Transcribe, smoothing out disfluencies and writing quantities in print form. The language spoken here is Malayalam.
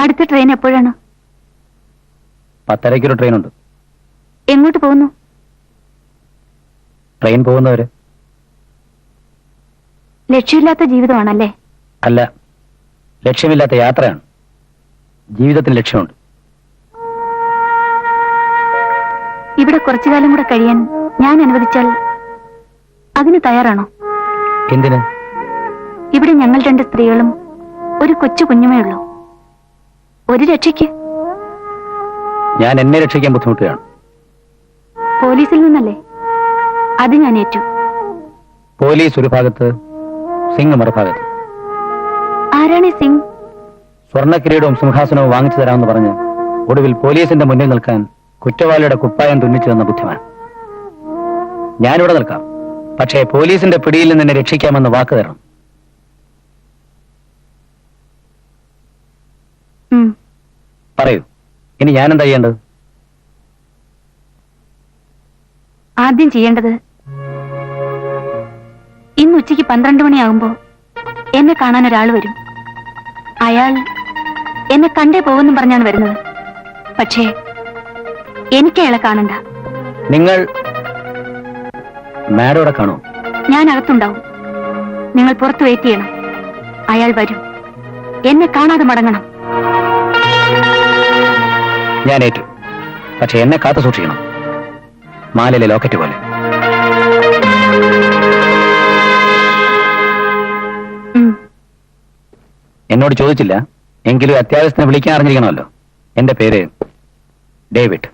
അടുത്ത ട്രെയിൻ എപ്പോഴാണ്? 10:30 ട്രെയിൻ ഉണ്ട്. എങ്ങോട്ട് പോകുന്നു? ട്രെയിൻ പോകുന്നവര്. ലക്ഷ്യമില്ലാത്ത ജീവിതമാണല്ലേ? അല്ല, ലക്ഷ്യമില്ലാത്ത യാത്രയാണ്. ജീവിതത്തിന് ലക്ഷ്യമുണ്ട്. ഇവിടെ കുറച്ചു കാലം കൂടെ കഴിയാൻ ഞാൻ അനുവദിച്ചാൽ അതിന് തയ്യാറാണോ? എന്തിന്? ഇവിടെ ഞങ്ങൾ 2 സ്ത്രീകളും ഒരു കൊച്ചു കുഞ്ഞുമേ ഉള്ളൂ. ഒരു രക്ഷയ്ക്ക്. ഞാൻ എന്നെ രക്ഷിക്കാൻ ബുദ്ധിമുട്ടുകയാണ്. പോലീസിൽ നിന്നല്ലേ? അത് ഞാൻ ഏറ്റു. പോലീസ് ഒരു ഭാഗത്ത്, സിംഗ് മറുഭാഗത്ത്. ആരാണ് സിംഗ്? സ്വർണ്ണ കിരീടവും സിംഹാസനവും വാങ്ങിച്ചു തരാമെന്ന് പറഞ്ഞ് ഒടുവിൽ പോലീസിന്റെ മുന്നിൽ നിൽക്കാൻ കുറ്റവാളിയുടെ കുപ്പായം തുന്നിച്ചു തന്ന ബുദ്ധിമാൻ. ഞാനിവിടെ നിൽക്കാം, പക്ഷേ പോലീസിന്റെ പിടിയിൽ നിന്ന് എന്നെ രക്ഷിക്കാമെന്ന് വാക്ക് തരണം. പറയൂ, ഇനി ഞാനെന്താ ചെയ്യേണ്ടത്? ആദ്യം ചെയ്യേണ്ടത്, ഇന്ന് ഉച്ചയ്ക്ക് 12 മണിയാകുമ്പോ എന്നെ കാണാൻ ഒരാൾ വരും. അയാൾ എന്നെ കണ്ടേ പോകുമെന്നും പറഞ്ഞാണ് വരുന്നത്. പക്ഷേ എനിക്ക് അയാളെ കാണണ്ട. നിങ്ങൾ മാഡോടെ കാണോ? ഞാൻ അകത്തുണ്ടാവും. നിങ്ങൾ പുറത്ത് വെയിറ്റ് ചെയ്യണം. അയാൾ വരും. എന്നെ കാണാതെ മടങ്ങണം. ഞാൻ ഏറ്റു, പക്ഷെ എന്നെ കാത്തു സൂക്ഷിക്കണം. മാലയിലെ ലോക്കറ്റ് പോലെ. എന്നോട് ചോദിച്ചില്ല, എങ്കിലും അത്യാവശ്യത്തിന് വിളിക്കാൻ അറിഞ്ഞിരിക്കണമല്ലോ. എന്റെ പേര് ഡേവിഡ്.